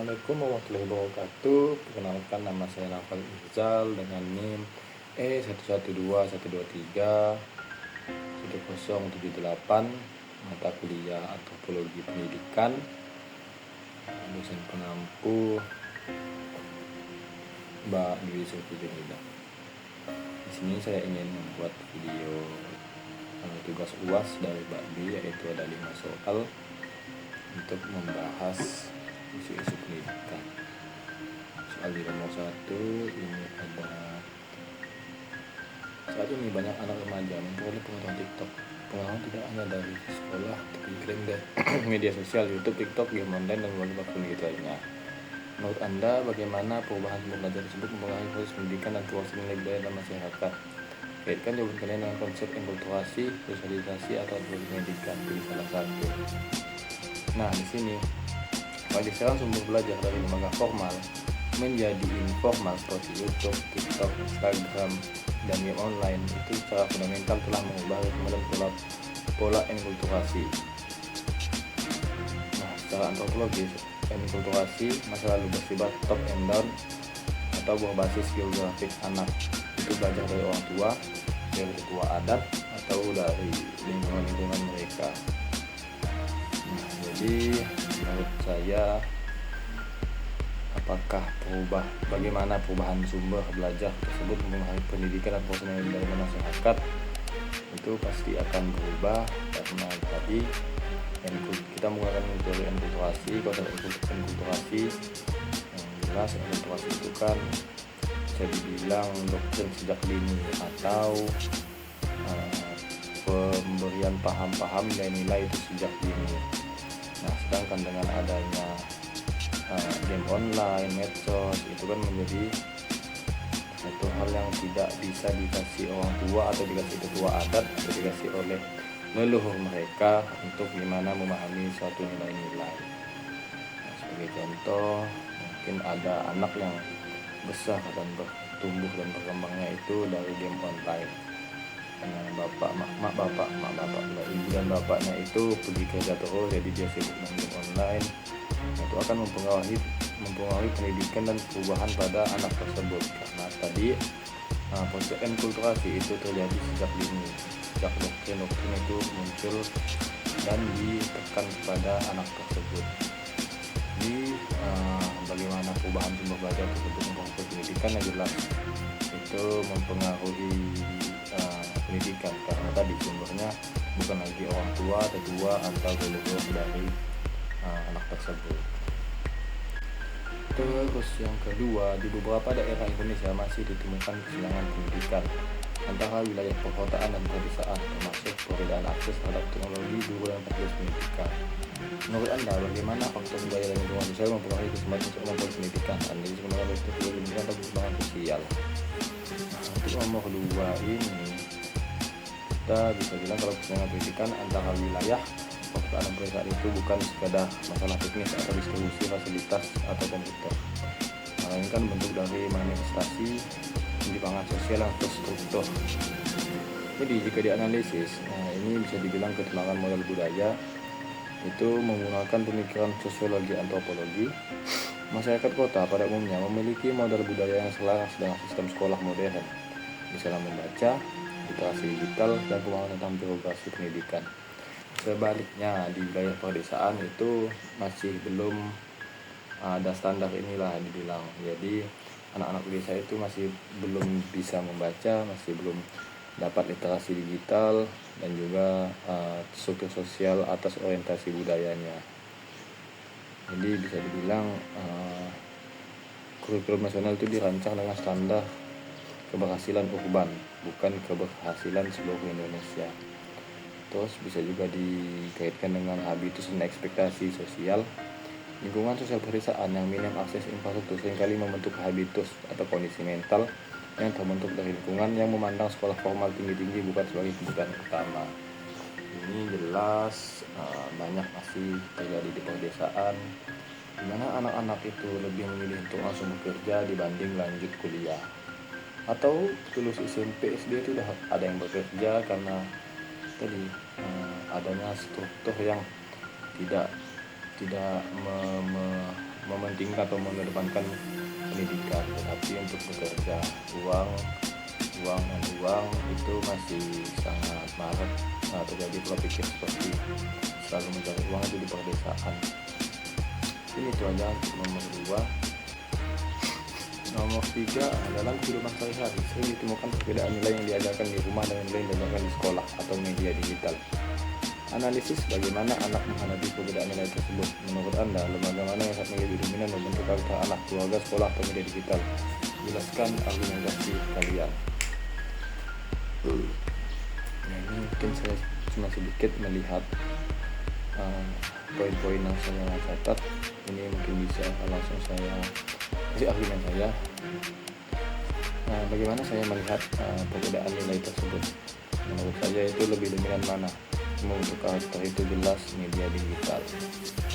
Assalamualaikum warahmatullahi wabarakatuh. Perkenalkan, nama saya Nafal Irzal dengan NIM E1121231078, mata kuliah Antropologi Pendidikan, dosen pengampu Mbak Dwi Sulfijunida. Di sini saya ingin membuat video tugas UAS dari Mbak Dwi, yaitu ada 5 soal untuk membahas isu-isu pendidikan. Soal di nomor 1 ini ada, saat ini banyak anak remaja memperoleh pengetahuan TikTok. Pengetahuan tidak hanya dari sekolah, tapi juga dari media sosial, YouTube, TikTok, game online, dan berbagai macam media lainnya. Menurut Anda, bagaimana perubahan sumber belajar tersebut mempengaruhi proses pendidikan dan kewawasan nilai budaya dalam masyarakat? Kaitkan jawaban kalian dengan konsep enkulturasi, sosialisasi, atau pendidikan. Pilih salah satu. Nah, di sini pergeseran sumber belajar dari lembaga formal menjadi informal seperti YouTube, TikTok, Instagram, dan game online itu secara fundamental telah mengubah ritme dan pola enkulturasi. Nah, secara antropologis, enkulturasi masa lalu bersifat top and down atau berbasis geografik. Anak itu belajar dari orang tua, dari ketua adat, atau dari lingkungan mereka. Nah, jadi menurut saya, bagaimana perubahan sumber belajar tersebut mempengaruhi pendidikan dan proses dari masyarakat? Itu pasti akan berubah karena tadi kita menggunakan teori enkulturasi. Konsep enkulturasi yang jelas, enkulturasi itu kan bisa dibilang doktrin sejak dini atau pemberian paham-paham nilai-nilai itu sejak dini. Nah, sedangkan dengan adanya game online, medsos, itu kan menjadi satu hal yang tidak bisa dikasih orang tua atau dikasih ketua adat atau dikasih oleh leluhur mereka untuk gimana memahami suatu nilai-nilai. Nah, sebagai contoh, mungkin ada anak yang besar dan bertumbuh dan berkembangnya itu dari game online. Karena ibu dan bapaknya itu pergi kerja terus, jadi dia sibuk dengan game online. Itu akan mempengaruhi pendidikan dan perubahan pada anak tersebut, karena tadi proses enkulturasi itu terjadi sejak dini, sejak doktrin itu muncul dan ditekan kepada anak tersebut. Jadi bagaimana perubahan sumber belajar tersebut mempengaruhi pendidikan, yang jelas itu mempengaruhi pendidikan, karena tadi sumbernya bukan lagi orang tua, tetua, atau leluhur dari anak tersebut. Terus yang kedua, di beberapa daerah Indonesia masih ditemukan kesilangan pendidikan antara wilayah perkotaan dan pedesaan, termasuk perbedaan akses terhadap teknologi, guru, dan fasilitas pendidikan. Menurut Anda, bagaimana faktor budaya dan lingkungan sosial mempengaruhi kesempatan untuk memperoleh pendidikan? Anda sebenarnya berarti pendidikan atau perkembangan sosial? Nah, untuk nomor 2 ini kita bisa bilang kalau kesenjangan pendidikan antara wilayah perkotaan dan pedesaan itu bukan sekadar masalah teknis atau distribusi fasilitas atau komputer, melainkan bentuk dari manifestasi penyimpangan sosial yang terstruktur. Jadi jika dianalisis, ini bisa dibilang ketimpangan model budaya itu menggunakan pemikiran sosiologi antropologi. Masyarakat kota pada umumnya memiliki model budaya yang selaras dengan sistem sekolah modern, misalnya membaca, literasi digital, dan pemahaman tentang birokrasi pendidikan. Sebaliknya di wilayah pedesaan itu masih belum ada standar inilah dibilang. Jadi anak-anak desa itu masih belum bisa membaca, masih belum dapat literasi digital, dan juga struktur sosial atas orientasi budayanya. Jadi bisa dibilang kurikulum nasional itu dirancang dengan standar keberhasilan urban, bukan keberhasilan seluruh Indonesia. Terus bisa juga dikaitkan dengan habitus dan ekspektasi sosial. Lingkungan sosial pedesaan yang minim akses infrastruktur seringkali membentuk habitus atau kondisi mental yang terbentuk dari lingkungan yang memandang sekolah formal tinggi-tinggi bukan sebagai kebutuhan utama. Ini jelas banyak masih terjadi di pedesaan, di mana anak-anak itu lebih memilih untuk langsung bekerja dibanding lanjut kuliah. Atau lulus SMP, SD itu udah ada yang bekerja karena tadi adanya struktur yang tidak mementingkan atau mengedepankan pendidikan, tetapi untuk bekerja uang itu masih sangat marak terjadi pola pikir seperti selalu mencari uang itu di perdesaan. Ini itu aja untuk nomor 2. Nomor 3, dalam kehidupan sehari-hari sering ditemukan perbedaan nilai yang diajarkan di rumah dengan nilai yang diajarkan di sekolah atau media digital. Analisis bagaimana anak menghadapi perbedaan nilai tersebut. Menurut Anda, lembaga mana yang saat ini lebih dominan membentuk karakter anak, keluarga, sekolah, atau media digital? Jelaskan argumentasi kalian. Nah, ini mungkin saya cuma sedikit melihat poin-poin yang saya catat. Ini mungkin bisa langsung saya kasih argumen saya. Bagaimana saya melihat perbedaan nilai tersebut? Menurut saya itu lebih dominan mana? Membentuk karakter itu jelas media digital.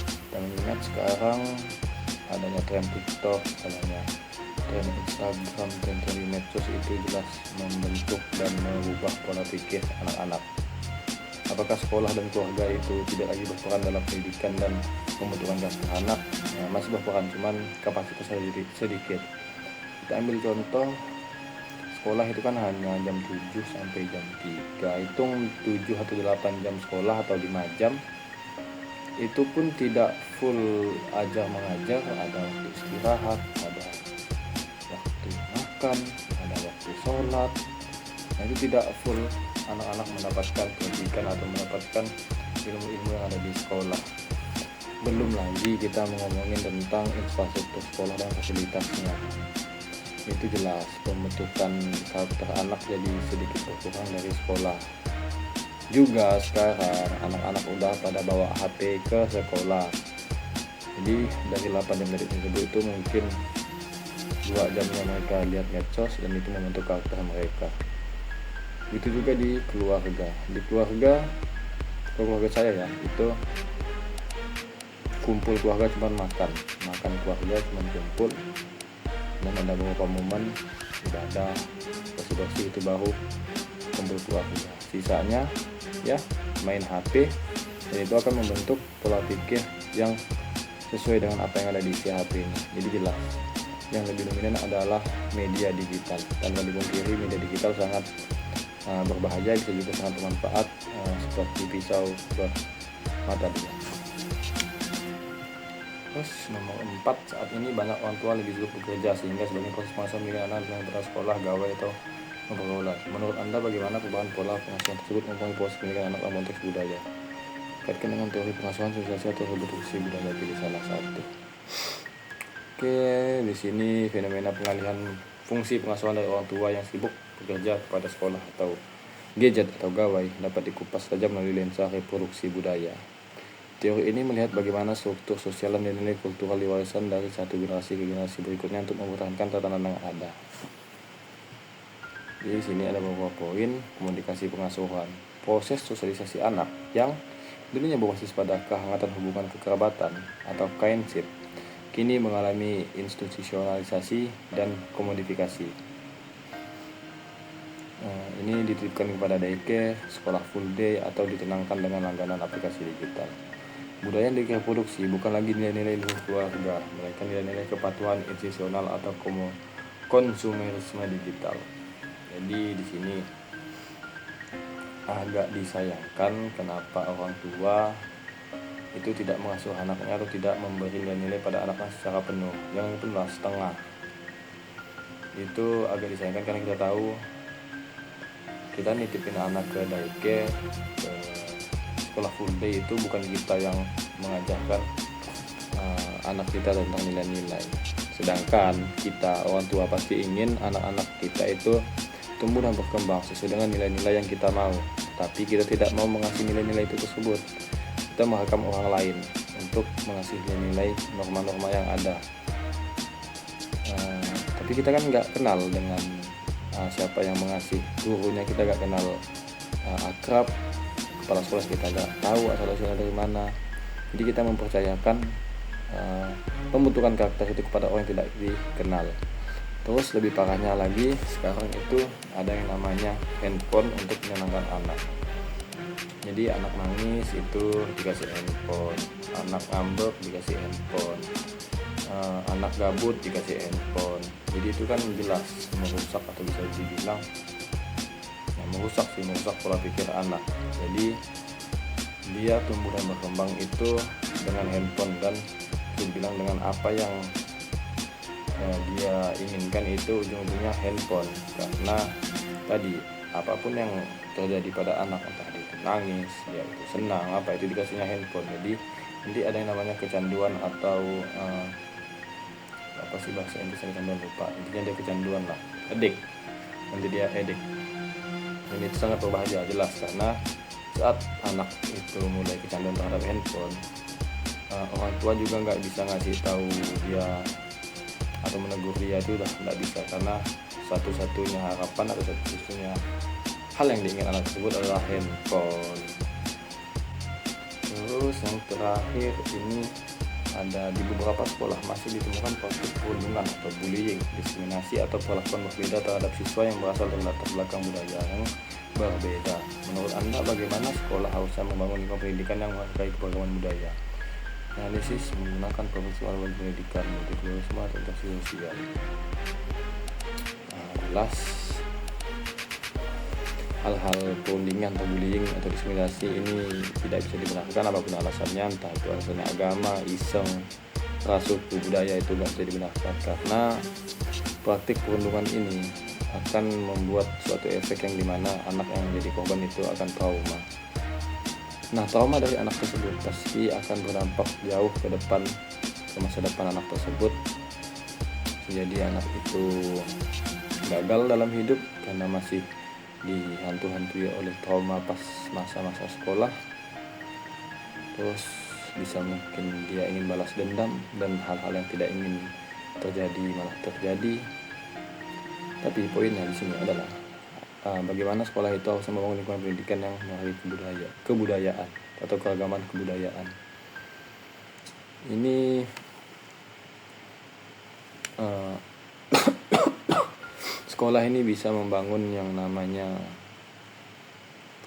Kita mengingat sekarang adanya tren TikTok, adanya tren Instagram, tren di medsos itu jelas membentuk dan mengubah pola pikir anak-anak. Apakah sekolah dan keluarga itu tidak lagi berperan dalam pendidikan dan pembentukan karakter anak? Masih berperan, cuman kapasitasnya sedikit. Kita ambil contoh, sekolah itu kan hanya jam 7 sampai jam 3. Hitung 7 atau 8 jam sekolah atau 5 jam. Itu pun tidak full ajar mengajar, ada waktu istirahat, ada waktu makan, ada waktu sholat. Nah, itu tidak full anak-anak mendapatkan pendidikan atau mendapatkan ilmu-ilmu yang ada di sekolah. Belum lagi kita ngomongin tentang infrastruktur sekolah dan fasilitasnya. Itu jelas pembentukan karakter anak jadi sedikit berkurang dari sekolah. Juga sekarang anak-anak udah pada bawa HP ke sekolah. Jadi dari 8 jam dari tersebut itu mungkin 2 jamnya mereka lihat medsos dan itu membentuk karakter mereka. Itu juga di keluarga. Di keluarga saya ya, itu kumpul keluarga cuma makan keluarga cuma kumpul, dan ada beberapa momen ibadah bersih-bersih itu baru kumpul keluarga. Sisanya ya main HP, dan itu akan membentuk pola pikir yang sesuai dengan apa yang ada di isi HP ini. Jadi jelas yang lebih dominan adalah media digital, dan kalau dipungkiri media digital sangat berbahaya, bisa juga sangat bermanfaat seperti pisau bermata dua. Terus nomor 4, saat ini banyak orang tua lebih sibuk bekerja sehingga sebagian proses pengasuhan milik anak dengan pada sekolah, gawai atau pergaulan. Menurut Anda bagaimana perubahan pola pengasuhan tersebut mempengaruhi proses pendidikan anak dalam konteks budaya? Kaitkan dengan teori pengasuhan, sosialisasi atau reproduksi budaya, pilih salah satu. Oke, di sini fenomena pengalihan fungsi pengasuhan dari orang tua yang sibuk bekerja kepada sekolah atau gadget atau gawai dapat dikupas tajam melalui lensa reproduksi budaya. Teori ini melihat bagaimana struktur sosial dan nilai kultural diwariskan dari satu generasi ke generasi berikutnya untuk mempertahankan tatanan yang ada. Di sini ada beberapa poin. Komunikasi pengasuhan, proses sosialisasi anak yang dulunya berbasis pada kehangatan hubungan kekerabatan atau kinship, kini mengalami institusionalisasi dan komodifikasi. Ini dititipkan kepada daycare, sekolah full day, atau ditenangkan dengan langganan aplikasi digital. Budaya yang direproduksi bukan lagi nilai-nilai luhur keluarga, melainkan nilai-nilai kepatuhan institusional atau konsumerisme digital. Jadi di sini agak disayangkan kenapa orang tua itu tidak mengasuh anaknya atau tidak memberi nilai-nilai pada anaknya secara penuh, yang penuh setengah. Itu agak disayangkan karena kita tahu kita nitipin anak ke daycare, ke sekolah full day, itu bukan kita yang mengajarkan anak kita tentang nilai-nilai. Sedangkan kita orang tua pasti ingin anak-anak kita itu tumbuh dan berkembang sesuai dengan nilai-nilai yang kita mau. Tapi kita tidak mau mengasih nilai-nilai itu tersebut. Kita menghakam orang lain untuk mengasih nilai norma-norma yang ada. Tapi kita kan nggak kenal dengan siapa yang mengasih. Gurunya kita nggak kenal akrab, kepala sekolah kita nggak tahu asal-usulnya dari mana. Jadi kita mempercayakan pembentukan karakter itu kepada orang yang tidak dikenal. Terus lebih parahnya lagi, sekarang itu ada yang namanya handphone untuk menyenangkan anak. Jadi anak nangis itu dikasih handphone, anak ngambek dikasih handphone, anak gabut dikasih handphone, jadi itu kan jelas merusak atau bisa dibilang merusak pola pikir anak. Jadi dia tumbuh dan berkembang itu dengan handphone, dan dibilang dengan apa yang dia inginkan itu ujung-ujungnya handphone. Karena tadi apapun yang terjadi pada anak, entah dia itu nangis, dia itu senang, apa itu dikasihnya handphone. Jadi nanti ada yang namanya kecanduan atau apa sih bahasa Inggrisnya, kecanduan, lupa, intinya dia kecanduan lah, edik, nanti dia edik. Ini itu sangat berbahaya jelas, karena saat anak itu mulai kecanduan terhadap handphone, orang tua juga nggak bisa ngasih tahu dia atau menegur dia, itu udah nggak bisa, karena satu-satunya harapan atau satu-satunya hal yang diinginkan anak tersebut adalah handphone. Terus yang terakhir ini ada di beberapa sekolah masih ditemukan praktik perundungan atau bullying, diskriminasi atau perlakuan berbeda terhadap siswa yang berasal dari latar belakang budaya yang berbeda. Menurut Anda bagaimana sekolah harusnya membangun lingkungan pendidikan yang menghargai keberagaman budaya? Analisis menggunakan profesional pendidikan, multikulturalisme atau interaksi sosial. Jelas hal-hal perundingan atau bullying atau diskriminasi ini tidak bisa dibenarkan apapun alasannya, entah itu alasannya agama, iseng, ras, suku, budaya, itu tidak bisa dibenarkan, karena praktik perundungan ini akan membuat suatu efek yang dimana anak yang menjadi korban itu akan trauma. Nah, trauma dari anak tersebut pasti akan berdampak jauh ke depan, ke masa depan anak tersebut. Jadi anak itu gagal dalam hidup karena masih dihantu-hantui oleh trauma pas masa-masa sekolah. Terus bisa mungkin dia ingin balas dendam, dan hal-hal yang tidak ingin terjadi malah terjadi. Tapi poinnya di sini adalah bagaimana sekolah itu harus membangun lingkungan pendidikan yang menghargai kebudayaan atau keragaman kebudayaan. Ini sekolah ini bisa membangun yang namanya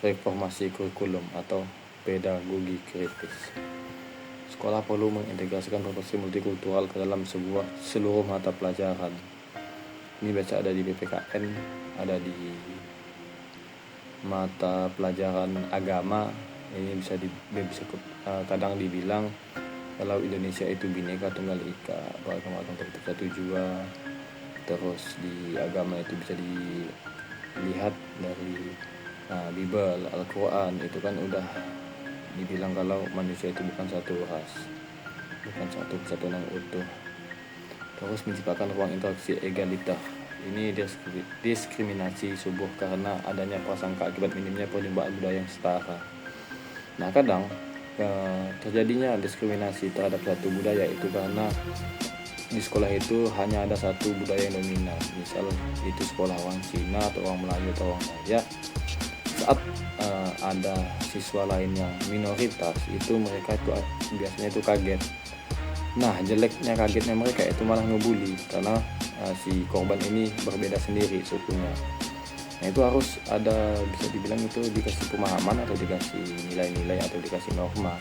reformasi kurikulum atau pedagogi kritis. Sekolah perlu mengintegrasikan profesi multikultural ke dalam seluruh mata pelajaran. Ini biasa ada di BPKN, ada di mata pelajaran agama. Ini bisa kadang dibilang kalau Indonesia itu Bhinneka Tunggal Ika, beragama tetap satu jua. Terus di agama itu bisa dilihat dari Bible, Al-Quran, itu kan udah dibilang kalau manusia itu bukan satu ras, bukan satu kesatuan yang utuh. Terus menciptakan ruang interaksi egaliter. Ini diskriminasi subuh karena adanya prasangka akibat minimnya penerimaan budaya yang setara. Nah, kadang terjadinya diskriminasi terhadap satu budaya itu karena di sekolah itu hanya ada satu budaya yang dominan. Misal itu sekolah orang Cina atau orang Melayu atau orang Dayak. Saat ada siswa lain yang minoritas, itu mereka itu biasanya itu kaget. Nah, jeleknya kagetnya mereka itu malah ngebully karena si korban ini berbeda sendiri sukunya. Nah, itu harus ada, bisa dibilang itu dikasih pemahaman atau dikasih nilai-nilai atau dikasih norma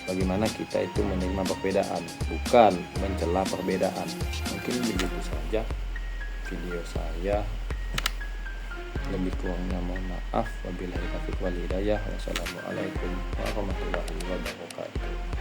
bagaimana kita itu menerima perbedaan, bukan mencela perbedaan. Mungkin begitu saja video saya. Lebih kurangnya mohon maaf. Wabillahi taufiq wal hidayah. Wassalamualaikum warahmatullahi wabarakatuh.